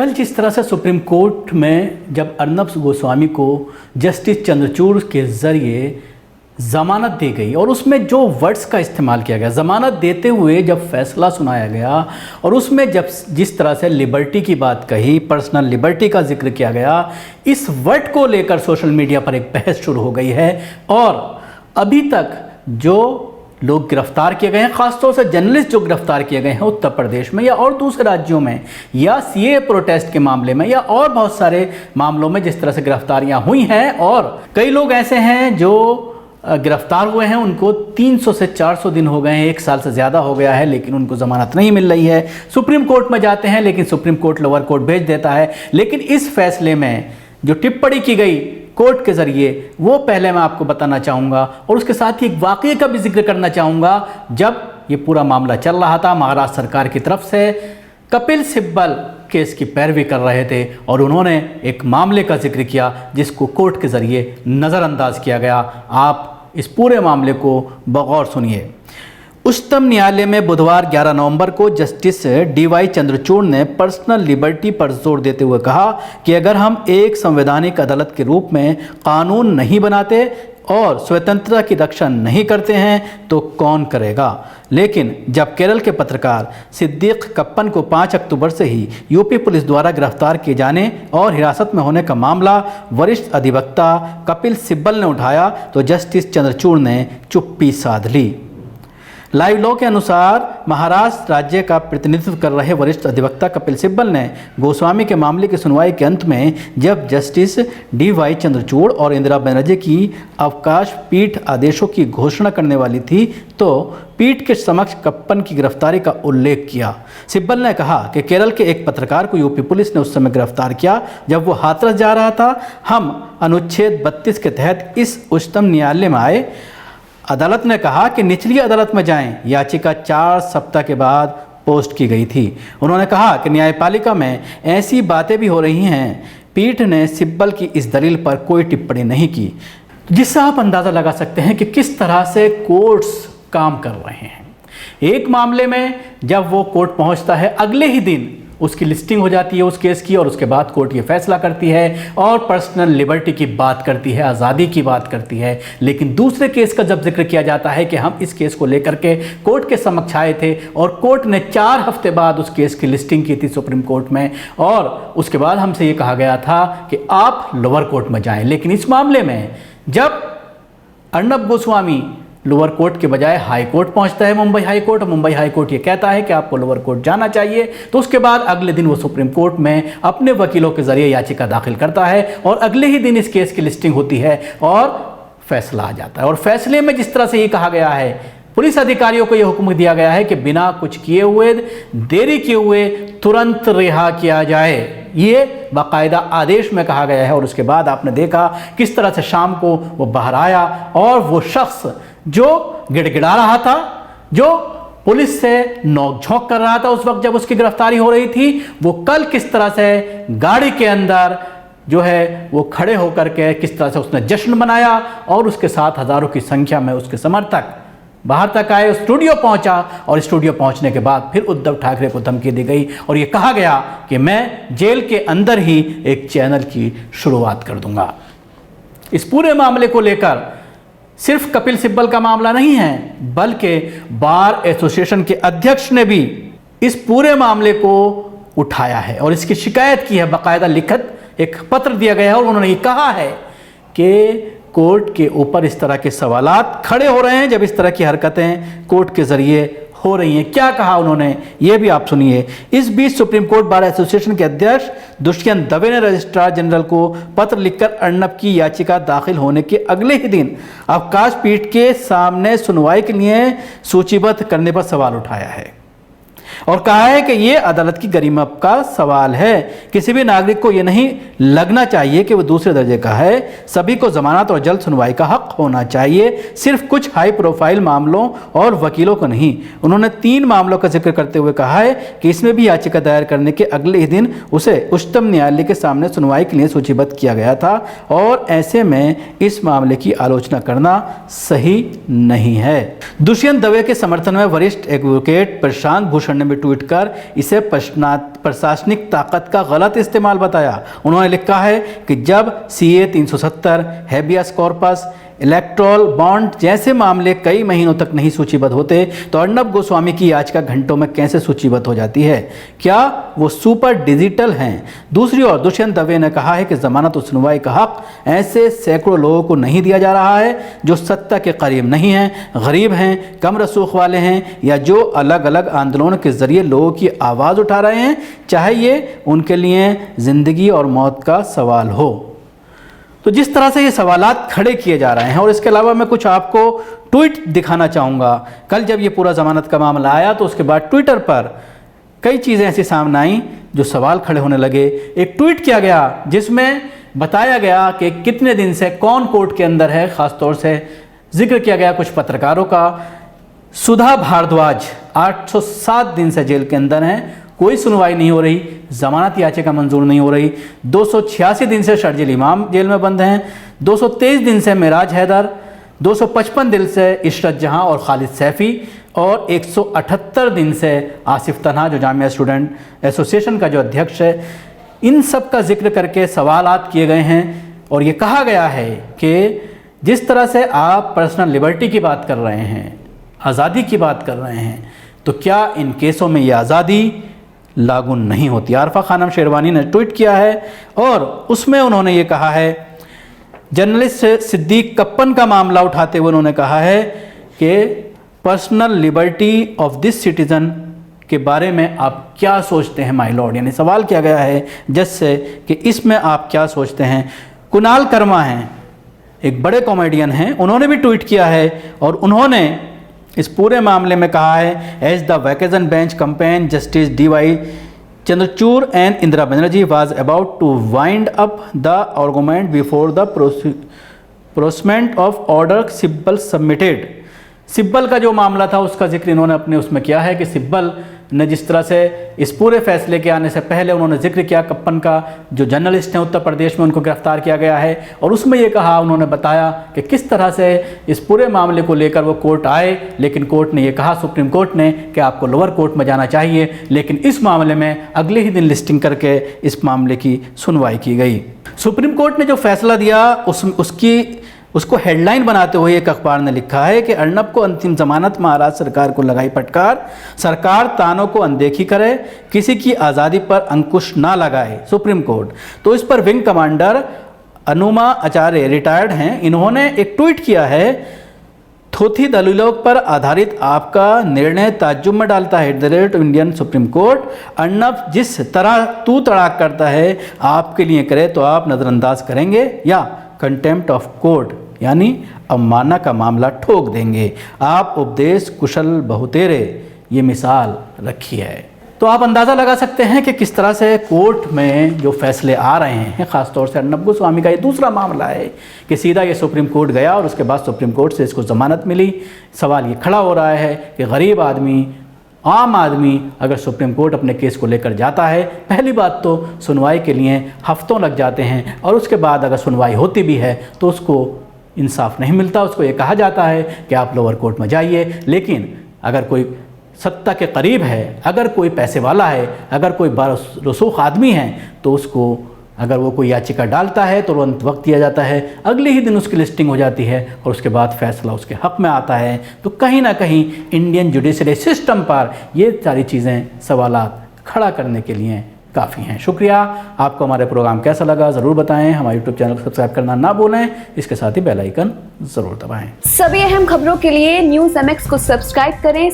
कल जिस तरह से सुप्रीम कोर्ट में जब अर्नब गोस्वामी को जस्टिस चंद्रचूड़ के ज़रिए ज़मानत दी गई और उसमें जो वर्ड्स का इस्तेमाल किया गया, ज़मानत देते हुए जब फैसला सुनाया गया और उसमें जब जिस तरह से लिबर्टी की बात कही, पर्सनल लिबर्टी का जिक्र किया गया, इस वर्ड को लेकर सोशल मीडिया पर एक बहस शुरू हो गई है। और अभी तक जो लोग गिरफ्तार किए गए हैं, ख़ासतौर से जर्नलिस्ट जो गिरफ्तार किए गए हैं उत्तर प्रदेश में या और दूसरे राज्यों में, या सीए प्रोटेस्ट के मामले में या और बहुत सारे मामलों में जिस तरह से गिरफ्तारियां हुई हैं, और कई लोग ऐसे हैं जो गिरफ्तार हुए हैं, उनको 300 से 400 दिन हो गए हैं, 1 साल से ज़्यादा हो गया है, लेकिन उनको ज़मानत नहीं मिल रही है। सुप्रीम कोर्ट में जाते हैं लेकिन सुप्रीम कोर्ट लोअर कोर्ट भेज देता है। लेकिन इस फैसले में जो टिप्पणी की गई कोर्ट के ज़रिए, वो पहले मैं आपको बताना चाहूँगा और उसके साथ ही एक वाक़ये का भी जिक्र करना चाहूँगा। जब ये पूरा मामला चल रहा था, महाराष्ट्र सरकार की तरफ से कपिल सिब्बल केस की पैरवी कर रहे थे और उन्होंने एक मामले का जिक्र किया जिसको कोर्ट के ज़रिए नज़रअंदाज किया गया। आप इस पूरे मामले को बगौर सुनिए। उच्चतम न्यायालय में बुधवार 11 नवंबर को जस्टिस डीवाई चंद्रचूड़ ने पर्सनल लिबर्टी पर जोर देते हुए कहा कि अगर हम एक संवैधानिक अदालत के रूप में कानून नहीं बनाते और स्वतंत्रता की रक्षा नहीं करते हैं तो कौन करेगा। लेकिन जब केरल के पत्रकार सिद्दीक कप्पन को 5 अक्टूबर से ही यूपी पुलिस द्वारा गिरफ्तार किए जाने और हिरासत में होने का मामला वरिष्ठ अधिवक्ता कपिल सिब्बल ने उठाया तो जस्टिस चंद्रचूड़ ने चुप्पी साध ली। लाइव लॉ के अनुसार महाराष्ट्र राज्य का प्रतिनिधित्व कर रहे वरिष्ठ अधिवक्ता कपिल सिब्बल ने गोस्वामी के मामले की सुनवाई के अंत में जब जस्टिस डीवाई चंद्रचूड़ और इंदिरा बनर्जी की अवकाश पीठ आदेशों की घोषणा करने वाली थी तो पीठ के समक्ष कप्पन की गिरफ्तारी का उल्लेख किया। सिब्बल ने कहा कि केरल के एक पत्रकार को यूपी पुलिस ने उस समय गिरफ्तार किया जब वो हाथरस जा रहा था। हम अनुच्छेद 32 के तहत इस उच्चतम न्यायालय में आए। अदालत ने कहा कि निचली अदालत में जाएं। याचिका 4 सप्ताह के बाद पोस्ट की गई थी। उन्होंने कहा कि न्यायपालिका में ऐसी बातें भी हो रही हैं। पीठ ने सिब्बल की इस दलील पर कोई टिप्पणी नहीं की, जिससे आप अंदाज़ा लगा सकते हैं कि किस तरह से कोर्ट्स काम कर रहे हैं। एक मामले में जब वो कोर्ट पहुंचता है, अगले ही दिन उसकी लिस्टिंग हो जाती है उस केस की और उसके बाद कोर्ट ये फैसला करती है और पर्सनल लिबर्टी की बात करती है, आज़ादी की बात करती है। लेकिन दूसरे केस का जब जिक्र किया जाता है कि हम इस केस को लेकर के कोर्ट के समक्ष आए थे और कोर्ट ने 4 हफ्ते बाद उस केस की लिस्टिंग की थी सुप्रीम कोर्ट में, और उसके बाद हमसे ये कहा गया था कि आप लोअर कोर्ट में जाएं। लेकिन इस मामले में जब अर्नब गोस्वामी लोअर कोर्ट के बजाय हाई कोर्ट पहुंचता है, मुंबई हाई कोर्ट, और मुंबई हाई कोर्ट ये कहता है कि आपको लोअर कोर्ट जाना चाहिए, तो उसके बाद अगले दिन वो सुप्रीम कोर्ट में अपने वकीलों के जरिए याचिका दाखिल करता है और अगले ही दिन इस केस की लिस्टिंग होती है और फैसला आ जाता है। और फैसले में जिस तरह से ये कहा गया है, पुलिस अधिकारियों को यह हुक्म दिया गया है कि बिना कुछ किए हुए, देरी किए हुए तुरंत रिहा किया जाए। ये बाकायदा आदेश में कहा गया है। और उसके बाद आपने देखा किस तरह से शाम को वो बाहर आया और वो शख्स जो गिड़गिड़ा रहा था, जो पुलिस से नोक-झोंक कर रहा था उस वक्त जब उसकी गिरफ्तारी हो रही थी, वो कल किस तरह से गाड़ी के अंदर जो है वो खड़े होकर के किस तरह से उसने जश्न मनाया और उसके साथ हज़ारों की संख्या में उसके समर्थक बाहर तक आए, स्टूडियो पहुंचा और स्टूडियो पहुंचने के बाद फिर उद्धव ठाकरे को धमकी दी गई और ये कहा गया कि मैं जेल के अंदर ही एक चैनल की शुरुआत कर दूंगा। इस पूरे मामले को लेकर सिर्फ कपिल सिब्बल का मामला नहीं है, बल्कि बार एसोसिएशन के अध्यक्ष ने भी इस पूरे मामले को उठाया है और इसकी शिकायत की है। बाकायदा लिखित एक पत्र दिया गया है और उन्होंने ये कहा है कि कोर्ट के ऊपर इस तरह के सवालात खड़े हो रहे हैं जब इस तरह की हरकतें कोर्ट के जरिए हो रही हैं। क्या कहा उन्होंने, ये भी आप सुनिए। इस बीच सुप्रीम कोर्ट बार एसोसिएशन के अध्यक्ष दुष्यंत दवे ने रजिस्ट्रार जनरल को पत्र लिखकर अर्नब की याचिका दाखिल होने के अगले ही दिन अवकाश पीठ के सामने सुनवाई के लिए सूचीबद्ध करने पर सवाल उठाया है और कहा है कि यह अदालत की गरिमा का सवाल है। किसी भी नागरिक को यह नहीं लगना चाहिए कि वह दूसरे दर्जे का है। सभी को जमानत और जल्द सुनवाई का हक होना चाहिए, सिर्फ कुछ हाई प्रोफाइल मामलों और वकीलों को नहीं। उन्होंने 3 मामलों का जिक्र करते हुए कहा है कि इसमें भी याचिका दायर करने के अगले ही दिन उसे उच्चतम न्यायालय के सामने सुनवाई के लिए सूचीबद्ध किया गया था और ऐसे में इस मामले की आलोचना करना सही नहीं है। दुष्यंत दवे के समर्थन में वरिष्ठ एडवोकेट प्रशांत भूषण ने भी ट्वीट कर इसे प्रशासनिक ताकत का गलत इस्तेमाल बताया। उन्होंने लिखा है कि जब CA 370, habeas corpus, electoral bond जैसे मामले कई महीनों तक नहीं सूचीबद्ध होते तो अर्नब गोस्वामी की याचिका घंटों में कैसे सूचीबद्ध हो जाती है? क्या वो सुपर डिजिटल हैं? दूसरी ओर दुष्यंत दवे ने कहा है कि जमानत और सुनवाई का हक ऐसे सैकड़ों लोगों को नहीं दिया जा रहा है जो सत्ता के करीब नहीं हैं, गरीब हैं, कम रसूख वाले हैं या जो अलग अलग आंदोलनों के जरिए लोगों की आवाज़ उठा रहे हैं, चाहे ये उनके लिए ज़िंदगी और मौत का सवाल हो। तो जिस तरह से ये सवालात खड़े किए जा रहे हैं, और इसके अलावा मैं कुछ आपको ट्वीट दिखाना चाहूँगा। कल जब ये पूरा ज़मानत का मामला आया तो उसके बाद ट्विटर पर कई चीज़ें ऐसी सामने आई जो सवाल खड़े होने लगे। एक ट्वीट किया गया जिसमें बताया गया कि कितने दिन से कौन कोर्ट के अंदर है, ख़ास तौर से जिक्र किया गया कुछ पत्रकारों का। सुधा भारद्वाज 807 दिन से जेल के अंदर हैं, कोई सुनवाई नहीं हो रही, जमानत याचिका मंजूर नहीं हो रही। 286 दिन से शर्जील इमाम जेल में बंद हैं, 223 दिन से मेराज हैदर, 255 दिन से इशरत जहां और खालिद सैफ़ी, और 178 दिन से आसिफ तन्हा जो जामिया स्टूडेंट एसोसिएशन का जो अध्यक्ष है। इन सब का जिक्र करके सवालात किए गए हैं और ये कहा गया है कि जिस तरह से आप पर्सनल लिबर्टी की बात कर रहे हैं, आज़ादी की बात कर रहे हैं, तो क्या इन केसों में ये आज़ादी लागू नहीं होती? आरफा खानम शेरवानी ने ट्वीट किया है और उसमें उन्होंने ये कहा है, जर्नलिस्ट सिद्दीक कप्पन का मामला उठाते हुए उन्होंने कहा है कि personal liberty of this citizen के बारे में आप क्या सोचते हैं माय लॉर्ड? यानी सवाल किया गया है जज से कि इसमें आप क्या सोचते हैं। कुणाल कर्मा हैं, एक बड़े कॉमेडियन हैं, उन्होंने भी ट्वीट किया है और उन्होंने इस पूरे मामले में कहा है, as the vacation bench comprising justice DY Chandrachud and Indira Banerjee was about to wind up the argument before the pronouncement of order Sibal submitted. Sibal का जो मामला था उसका जिक्र इन्होंने अपने उसमें किया है कि सिब्बल ने जिस तरह से इस पूरे फैसले के आने से पहले उन्होंने जिक्र किया कप्पन का, जो जर्नलिस्ट हैं उत्तर प्रदेश में, उनको गिरफ्तार किया गया है और उसमें ये कहा, उन्होंने बताया कि किस तरह से इस पूरे मामले को लेकर वो कोर्ट आए, लेकिन कोर्ट ने ये कहा, सुप्रीम कोर्ट ने, कि आपको लोअर कोर्ट में जाना चाहिए। लेकिन इस मामले में अगले ही दिन लिस्टिंग करके इस मामले की सुनवाई की गई। सुप्रीम कोर्ट ने जो फैसला दिया उसको हेडलाइन बनाते हुए एक अखबार ने लिखा है कि अर्नब को अंतिम जमानत, महाराष्ट्र सरकार को लगाई फटकार, सरकार तानों को अनदेखी करे, किसी की आज़ादी पर अंकुश ना लगाए सुप्रीम कोर्ट। तो इस पर विंग कमांडर अनुमा आचार्य रिटायर्ड हैं, इन्होंने एक ट्वीट किया है, थोथी दलीलों पर आधारित आपका निर्णय ताज्जुब में डालता है। The Indian supreme court Arnab जिस तरह तू तड़ाक करता है आपके लिए करे तो आप नज़रअंदाज करेंगे या कंटेम्प्ट ऑफ कोर्ट यानी अवमानना का मामला ठोक देंगे। आप उपदेश कुशल बहुतेरे ये मिसाल रखी है। तो आप अंदाज़ा लगा सकते हैं कि किस तरह से कोर्ट में जो फैसले आ रहे हैं, ख़ासतौर से अर्नब गोस्वामी का ये दूसरा मामला है कि सीधा ये सुप्रीम कोर्ट गया और उसके बाद सुप्रीम कोर्ट से इसको ज़मानत मिली। सवाल ये खड़ा हो रहा है कि गरीब आदमी, आम आदमी अगर सुप्रीम कोर्ट अपने केस को लेकर जाता है, पहली बात तो सुनवाई के लिए हफ्तों लग जाते हैं और उसके बाद अगर सुनवाई होती भी है तो उसको इंसाफ नहीं मिलता। उसको ये कहा जाता है कि आप लोअर कोर्ट में जाइए। लेकिन अगर कोई सत्ता के करीब है, अगर कोई पैसे वाला है, अगर कोई बारसूख आदमी है, तो उसको अगर वो कोई याचिका डालता है तो तुरंत वक्त दिया जाता है, अगले ही दिन उसकी लिस्टिंग हो जाती है और उसके बाद फैसला उसके हक़ में आता है। तो कहीं ना कहीं इंडियन जुडिशरी सिस्टम पर ये सारी चीज़ें सवालात खड़ा करने के लिए काफ़ी हैं। शुक्रिया। आपको हमारे प्रोग्राम कैसा लगा ज़रूर बताएं। हमारे यूट्यूब चैनल को सब्सक्राइब करना ना भूलें, इसके साथ ही बेल आइकन ज़रूर दबाएं। सभी अहम खबरों के लिए न्यूज़ MX को सब्सक्राइब करें,